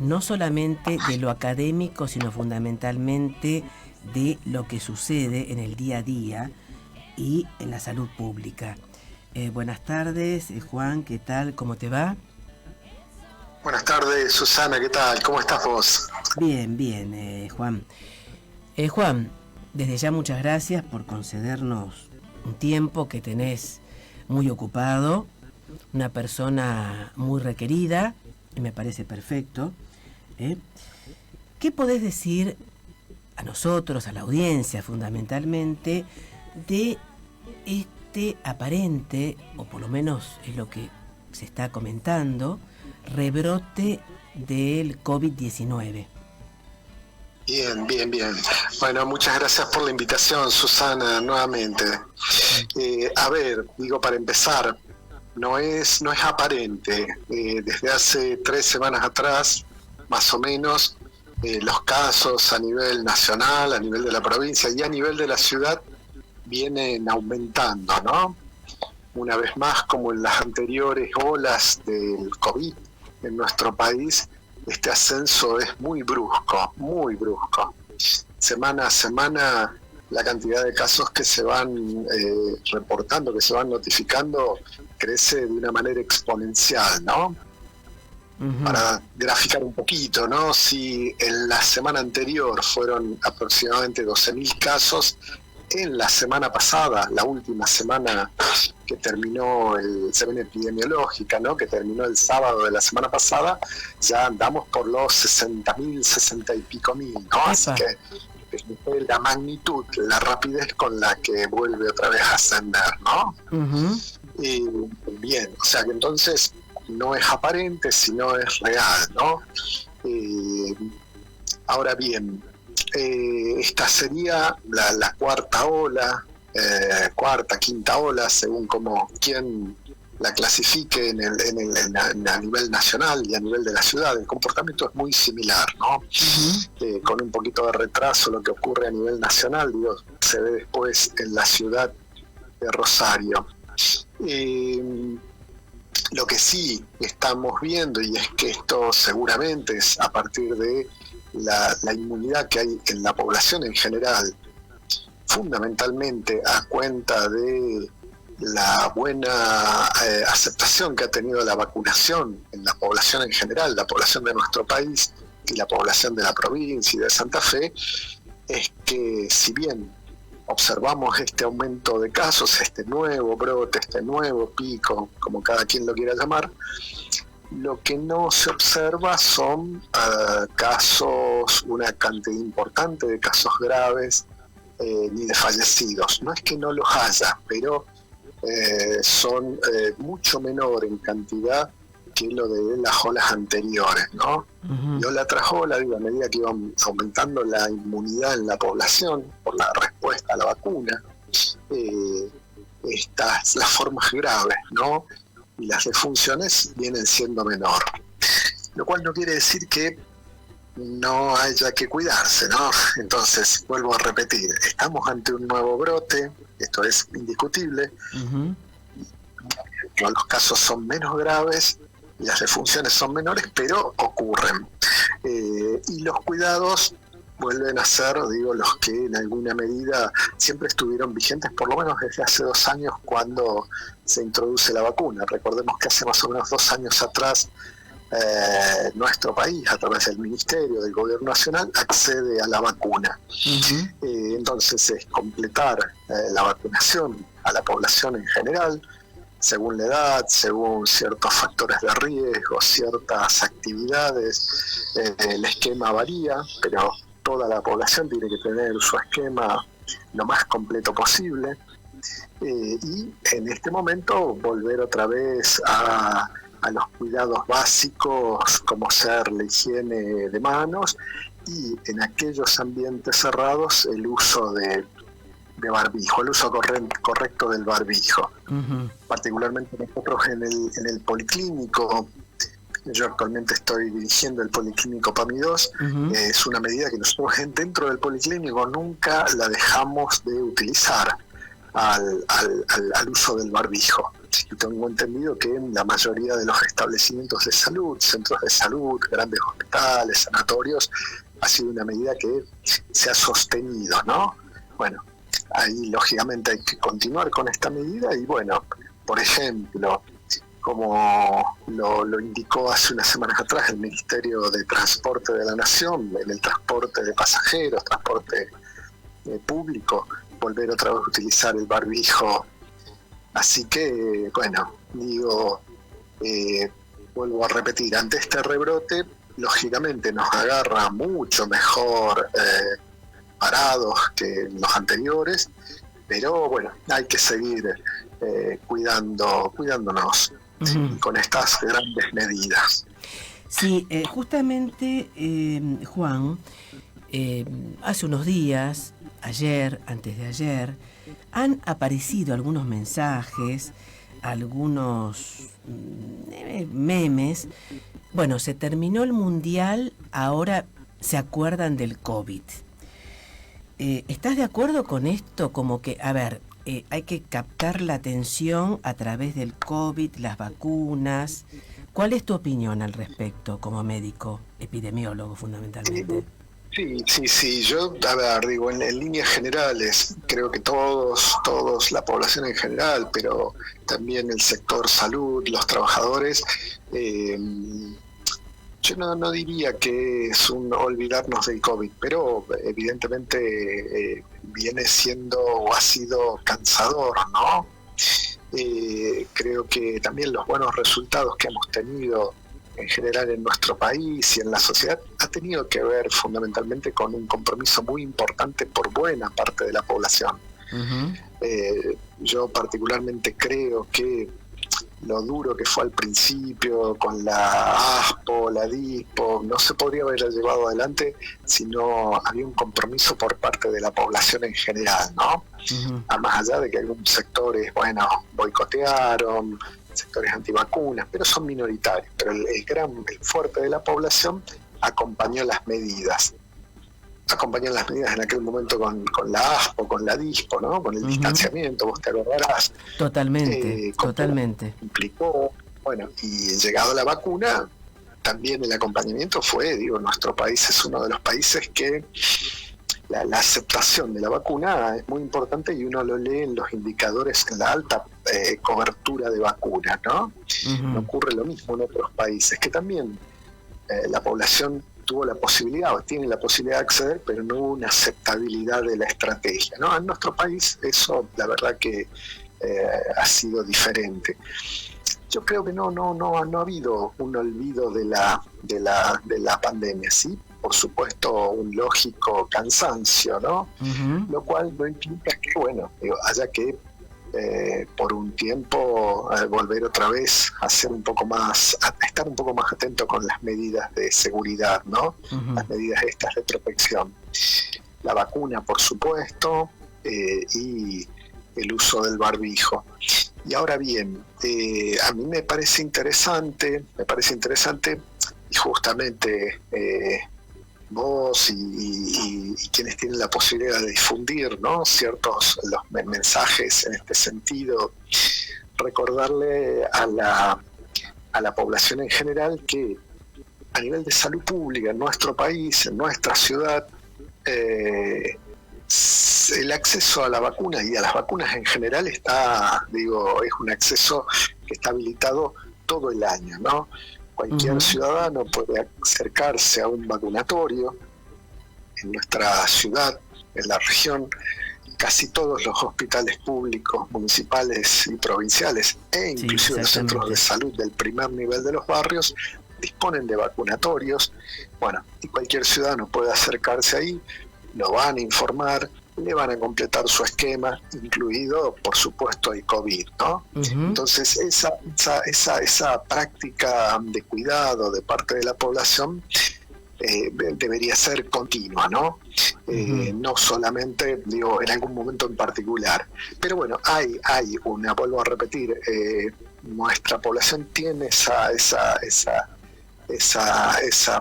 no solamente de lo académico, sino fundamentalmente de lo que sucede en el día a día y en la salud pública. Buenas tardes, Juan, ¿qué tal? ¿Cómo te va? Buenas tardes, Susana, ¿qué tal? ¿Cómo estás vos? Bien, bien, Juan. Juan, desde ya muchas gracias por concedernos un tiempo que tenés muy ocupado, una persona muy requerida, y me parece perfecto. ¿Qué podés decir a nosotros, a la audiencia fundamentalmente, de este aparente, o por lo menos es lo que se está comentando, rebrote del COVID-19? Bien. Bueno, muchas gracias por la invitación, Susana, nuevamente. Para empezar, no es aparente. Desde hace 3 semanas atrás, más o menos, los casos a nivel nacional, a nivel de la provincia y a nivel de la ciudad vienen aumentando, ¿no? Una vez más, como en las anteriores olas del COVID en nuestro país, este ascenso es muy brusco. Semana a semana, la cantidad de casos que se van reportando, que se van notificando, crece de una manera exponencial, ¿no? Uh-huh. Para graficar un poquito, ¿no? Si en la semana anterior fueron aproximadamente 12.000 casos, en la semana pasada, la última semana que terminó semana epidemiológica, ¿no? Que terminó el sábado de la semana pasada, ya andamos por los 60.000, 60 y pico mil, ¿no? Así que la magnitud, la rapidez con la que vuelve otra vez a ascender, ¿no? Uh-huh. Y bien, o sea que entonces no es aparente, sino es real, ¿no? Ahora bien, esta sería la cuarta ola, quinta ola, según como quien la clasifique a nivel nacional y a nivel de la ciudad. El comportamiento es muy similar, ¿no? Uh-huh. Con un poquito de retraso lo que ocurre a nivel nacional, se ve después en la ciudad de Rosario. Lo que sí estamos viendo, y es que esto seguramente es a partir de la inmunidad que hay en la población en general, fundamentalmente a cuenta de la buena aceptación que ha tenido la vacunación en la población en general, la población de nuestro país y la población de la provincia y de Santa Fe, es que si bien observamos este aumento de casos, este nuevo brote, este nuevo pico, como cada quien lo quiera llamar, lo que no se observa son casos, una cantidad importante de casos graves, ni de fallecidos. No es que no los haya, pero son mucho menor en cantidad que lo de las olas anteriores, ¿no? Uh-huh. Y ola tras ola, a medida que iba aumentando la inmunidad en la población por la respuesta a la vacuna, las formas graves, ¿no? Y las defunciones vienen siendo menor. Lo cual no quiere decir que no haya que cuidarse, ¿no? Entonces, vuelvo a repetir, estamos ante un nuevo brote, esto es indiscutible. Uh-huh. Los casos son menos graves, las defunciones son menores, pero ocurren. Y los cuidados vuelven a ser, los que en alguna medida siempre estuvieron vigentes, por lo menos desde hace 2 años cuando se introduce la vacuna. Recordemos que hace más o menos 2 años atrás nuestro país, a través del Ministerio del Gobierno Nacional, accede a la vacuna. Uh-huh. Entonces es completar la vacunación a la población en general, según la edad, según ciertos factores de riesgo, ciertas actividades, el esquema varía, pero toda la población tiene que tener su esquema lo más completo posible, y en este momento volver otra vez a los cuidados básicos, como ser la higiene de manos, y en aquellos ambientes cerrados el uso de barbijo, el uso correcto del barbijo. Uh-huh. Particularmente nosotros en el policlínico, yo actualmente estoy dirigiendo el policlínico PAMI 2, uh-huh. Es una medida que nosotros dentro del policlínico nunca la dejamos de utilizar al uso del barbijo. y tengo entendido que en la mayoría de los establecimientos de salud, centros de salud, grandes hospitales, sanatorios, ha sido una medida que se ha sostenido, ¿no? Bueno, ahí lógicamente hay que continuar con esta medida y bueno, por ejemplo, como lo indicó hace unas semanas atrás el Ministerio de Transporte de la Nación, en el transporte de pasajeros, transporte público, volver otra vez a utilizar el barbijo. Así que, bueno, vuelvo a repetir, ante este rebrote, lógicamente nos agarra mucho mejor parados que los anteriores, pero bueno, hay que seguir cuidándonos con estas grandes medidas. Sí, justamente, Juan, hace unos días, ayer, antes de ayer, han aparecido algunos mensajes, algunos memes. Bueno, se terminó el Mundial, ahora se acuerdan del COVID. ¿Estás de acuerdo con esto? Como que, a ver, hay que captar la atención a través del COVID, las vacunas. ¿Cuál es tu opinión al respecto como médico, epidemiólogo fundamentalmente? Sí, yo, a ver, digo, en líneas generales, creo que todos, la población en general, pero también el sector salud, los trabajadores, yo no diría que es un olvidarnos del COVID, pero evidentemente viene siendo o ha sido cansador, ¿no? Creo que también los buenos resultados que hemos tenido en general en nuestro país y en la sociedad ha tenido que ver fundamentalmente con un compromiso muy importante por buena parte de la población. Uh-huh. Yo particularmente creo que lo duro que fue al principio con la ASPO, la DISPO, no se podría haber llevado adelante si no había un compromiso por parte de la población en general, ¿no? Uh-huh. A más allá de que algunos sectores, bueno, boicotearon, sectores antivacunas, pero son minoritarios, pero el fuerte de la población acompañó las medidas en aquel momento con la ASPO, con la DISPO, ¿no? Con el distanciamiento, vos te acordarás. Totalmente. Implicó, bueno, y llegado la vacuna, también el acompañamiento fue, nuestro país es uno de los países que la aceptación de la vacuna es muy importante y uno lo lee en los indicadores, en la alta cobertura de vacunas, ¿no? Uh-huh. No ocurre lo mismo en otros países, que también la población tuvo la posibilidad, o tiene la posibilidad de acceder, pero no hubo una aceptabilidad de la estrategia, ¿no? En nuestro país eso, la verdad que ha sido diferente. Yo creo que no ha habido un olvido de la pandemia, ¿sí? Por supuesto, un lógico cansancio, ¿no? Uh-huh. Lo cual no implica que, haya que por un tiempo volver otra vez a estar un poco más atento con las medidas de seguridad, ¿no? Uh-huh. Las medidas estas de protección. La vacuna, por supuesto, y el uso del barbijo. Y ahora bien, a mí me parece interesante, y justamente vos y quienes tienen la posibilidad de difundir, ¿no?, ciertos los mensajes en este sentido, recordarle a la población en general que a nivel de salud pública en nuestro país, en nuestra ciudad, el acceso a la vacuna y a las vacunas en general es un acceso que está habilitado todo el año, ¿no? Cualquier ciudadano puede acercarse a un vacunatorio en nuestra ciudad, en la región. Casi todos los hospitales públicos, municipales y provinciales, e inclusive los centros de salud del primer nivel de los barrios, disponen de vacunatorios. Bueno, y cualquier ciudadano puede acercarse ahí, lo van a informar, le van a completar su esquema, incluido, por supuesto, el COVID, ¿no? Uh-huh. Entonces, esa práctica de cuidado de parte de la población debería ser continua, ¿no? Uh-huh. No solamente, en algún momento en particular. Pero bueno, vuelvo a repetir, nuestra población tiene esa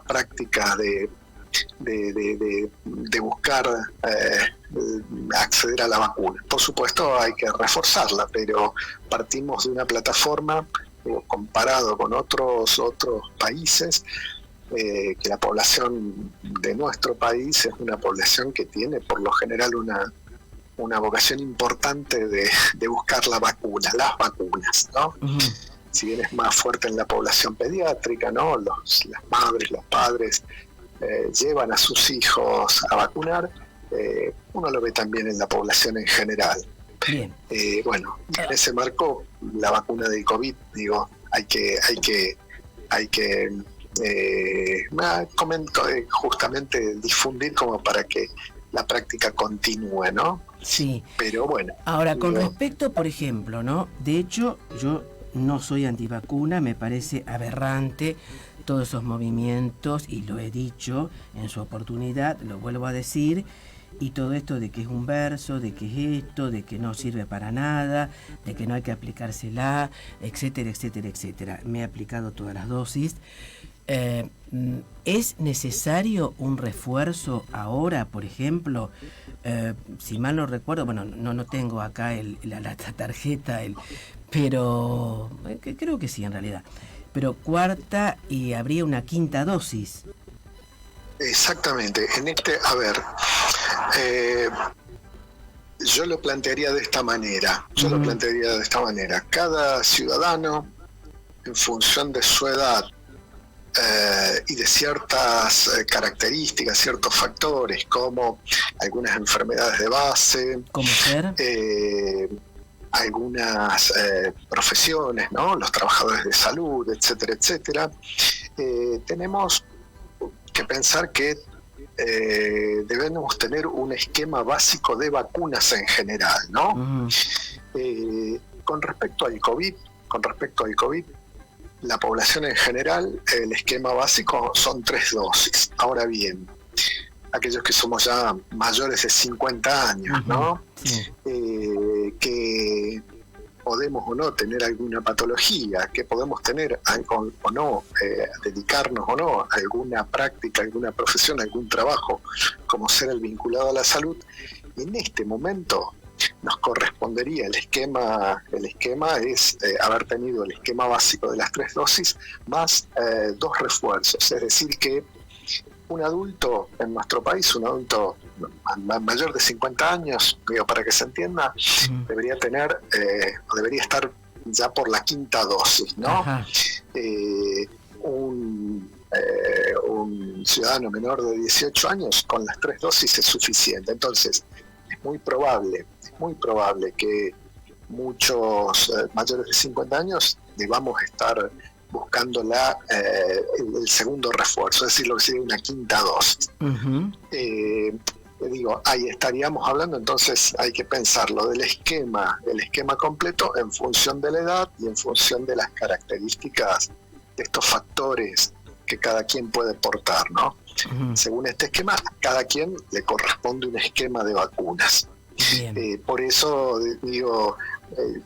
práctica de de buscar acceder a la vacuna. Por supuesto hay que reforzarla, pero partimos de una plataforma, comparado con otros países, que la población de nuestro país es una población que tiene por lo general una vocación importante de buscar la vacuna, las vacunas, ¿no? Uh-huh. Si bien es más fuerte en la población pediátrica, ¿no? Las madres, los padres llevan a sus hijos a vacunar, uno lo ve también en la población en general. Bien. Bueno, en ese marco, la vacuna del COVID, digo, hay que justamente difundir como para que la práctica continúe, ¿no? Sí. Pero bueno. Ahora, con respecto, por ejemplo, ¿no? De hecho, yo no soy antivacuna, me parece aberrante todos esos movimientos, y lo he dicho en su oportunidad, lo vuelvo a decir, y todo esto de que es un verso, de que es esto, de que no sirve para nada, de que no hay que aplicársela, etcétera, etcétera, etcétera. Me he aplicado todas las dosis. ¿Es necesario un refuerzo ahora, por ejemplo? Si mal no recuerdo, bueno, no tengo acá la tarjeta, pero creo que sí en realidad. Pero cuarta y habría una quinta dosis. Exactamente. Yo lo plantearía de esta manera. Cada ciudadano, en función de su edad y de ciertas características, ciertos factores, como algunas enfermedades de base, ¿cómo ser? Algunas profesiones, ¿no? Los trabajadores de salud, etcétera, etcétera, tenemos que pensar que debemos tener un esquema básico de vacunas en general, ¿no? Uh-huh. Con respecto al COVID, la población en general, el esquema básico son 3 dosis. Ahora bien, aquellos que somos ya mayores de 50 años, ¿no? Sí. Que podemos o no tener alguna patología, que podemos tener algo o no, dedicarnos o no a alguna práctica, alguna profesión, algún trabajo, como ser el vinculado a la salud, en este momento nos correspondería el esquema es haber tenido el esquema básico de las 3 dosis más 2 refuerzos, es decir que un adulto en nuestro país, un adulto mayor de 50 años, digo, para que se entienda, debería estar ya por la quinta dosis, ¿no? Un ciudadano menor de 18 años con las 3 dosis es suficiente. Entonces, es muy probable que muchos mayores de 50 años debamos estar buscando el segundo refuerzo, es decir, lo que sería una quinta dosis. Uh-huh. Ahí estaríamos hablando, entonces hay que pensarlo del esquema completo en función de la edad y en función de las características de estos factores que cada quien puede portar, ¿no? Uh-huh. Según este esquema, a cada quien le corresponde un esquema de vacunas. Por eso digo,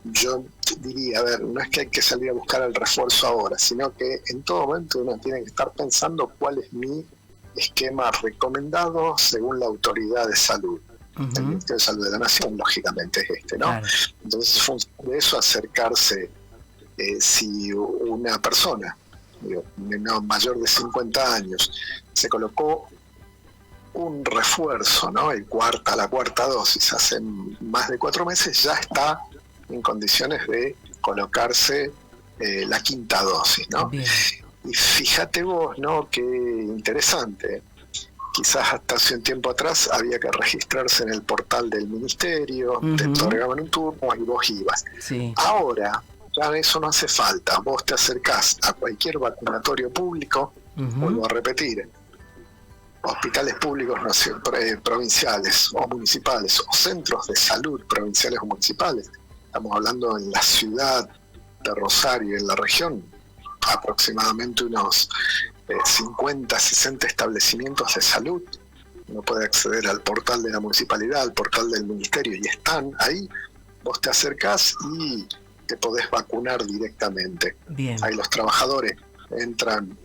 yo diría, no es que hay que salir a buscar el refuerzo ahora, sino que en todo momento uno tiene que estar pensando cuál es mi esquema recomendado según la autoridad de salud. Uh-huh. El Ministerio de Salud de la Nación, lógicamente, es ¿no? Claro. Entonces, en función de eso, acercarse, si una persona mayor de 50 años se colocó un refuerzo, ¿no? La cuarta dosis hace más de 4 meses, ya está en condiciones de colocarse la quinta dosis, ¿no? Bien. Y fíjate vos, ¿no? Qué interesante. Quizás hasta hace un tiempo atrás había que registrarse en el portal del ministerio, uh-huh. Te otorgaban un turno y vos ibas. Sí. Ahora ya eso no hace falta. Vos te acercás a cualquier vacunatorio público, uh-huh. Vuelvo a repetir, hospitales públicos provinciales o municipales, o centros de salud provinciales o municipales. Estamos hablando en la ciudad de Rosario, en la región, aproximadamente unos 50, 60 establecimientos de salud. Uno puede acceder al portal de la municipalidad, al portal del ministerio, y están ahí. Vos te acercás y te podés vacunar directamente. Bien. Ahí los trabajadores entran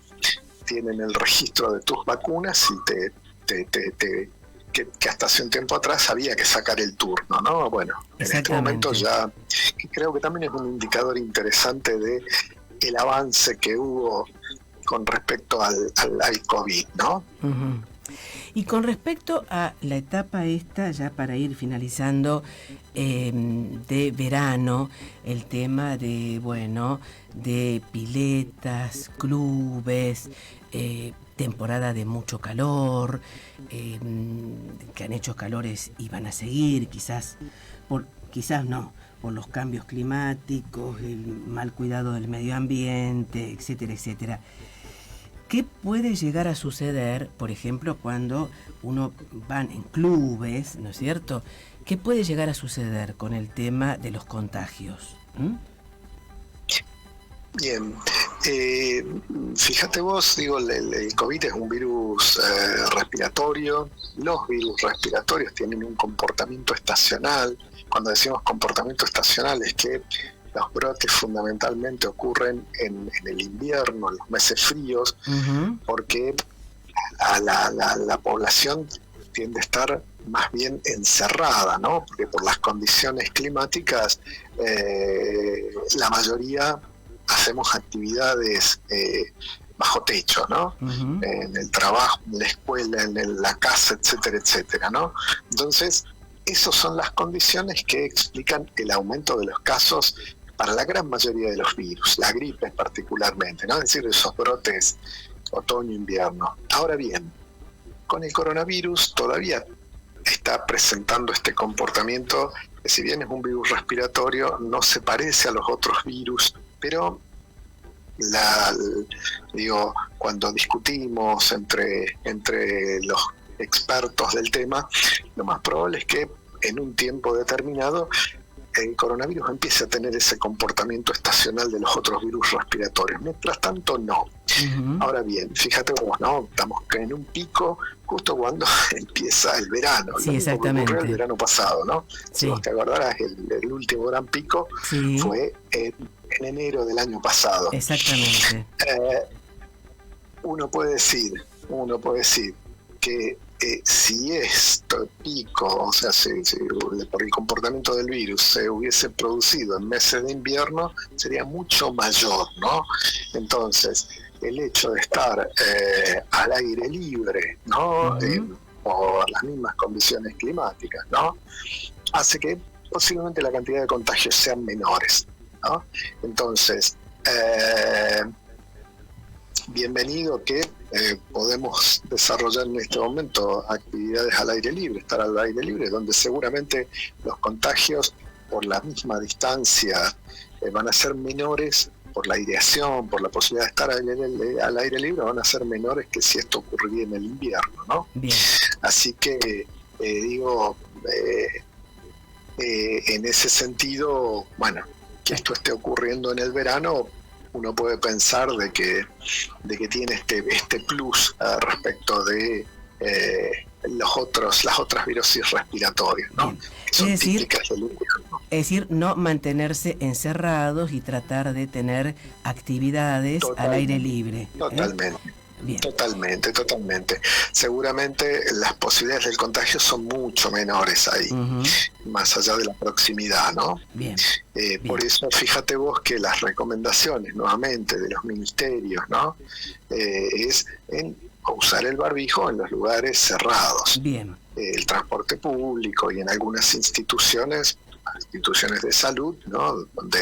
tienen el registro de tus vacunas y que hasta hace un tiempo atrás había que sacar el turno, ¿no? Bueno, en este momento ya creo que también es un indicador interesante de el avance que hubo con respecto al COVID, ¿no? Uh-huh. Y con respecto a la etapa esta, ya para ir finalizando, de verano, el tema de, bueno, de piletas, clubes, temporada de mucho calor, que han hecho calores y van a seguir, quizás no, por los cambios climáticos, el mal cuidado del medio ambiente, etcétera, etcétera. ¿Qué puede llegar a suceder, por ejemplo, cuando uno va en clubes, ¿no es cierto? ¿Qué puede llegar a suceder con el tema de los contagios? Bien, fíjate vos, digo, el COVID es un virus respiratorio. Los virus respiratorios tienen un comportamiento estacional. Cuando decimos comportamiento estacional es que los brotes fundamentalmente ocurren en el invierno, en los meses fríos, uh-huh, porque la población tiende a estar más bien encerrada, ¿no? Porque por las condiciones climáticas la mayoría hacemos actividades bajo techo, ¿no? Uh-huh. En el trabajo, en la escuela, en la casa, etcétera, etcétera, ¿no? Entonces, esas son las condiciones que explican el aumento de los casos para la gran mayoría de los virus, la gripe particularmente, ¿no? Es decir, esos brotes otoño-invierno. Ahora bien, con el coronavirus todavía está presentando este comportamiento que, si bien es un virus respiratorio, no se parece a los otros virus, pero cuando discutimos entre los expertos del tema, lo más probable es que en un tiempo determinado el coronavirus empiece a tener ese comportamiento estacional de los otros virus respiratorios. Mientras tanto, no. Uh-huh. Ahora bien, fíjate vos, ¿no? Estamos en un pico justo cuando empieza el verano. Sí, exactamente. Ocurrió el verano pasado, ¿no? Sí. Si vos te acordarás, el último gran pico, sí, fue en enero del año pasado. Exactamente. Uno puede decir que si esto pico, o sea, si por el comportamiento del virus se hubiese producido en meses de invierno, sería mucho mayor, ¿no? Entonces, el hecho de estar al aire libre, ¿no? Uh-huh. Por las mismas condiciones climáticas, ¿no? Hace que posiblemente la cantidad de contagios sean menores, ¿no? Entonces, bienvenido que podemos desarrollar en este momento actividades al aire libre, estar al aire libre, donde seguramente los contagios por la misma distancia van a ser menores, por la aireación, por la posibilidad de estar al aire libre, van a ser menores que si esto ocurriría en el invierno, ¿no? Bien. Así que en ese sentido, bueno, que esto esté ocurriendo en el verano, uno puede pensar de que tiene este plus respecto de las otras virosis respiratorias, ¿no? Que son típicas del invierno. Es decir, no mantenerse encerrados y tratar de tener actividades al aire libre. Totalmente. Bien. Totalmente. Seguramente las posibilidades del contagio son mucho menores ahí, uh-huh, más allá de la proximidad, ¿no? Bien. Por eso, fíjate vos que las recomendaciones, nuevamente, de los ministerios, ¿no? Es en usar el barbijo en los lugares cerrados. Bien. El transporte público y en algunas instituciones de salud, ¿no? Donde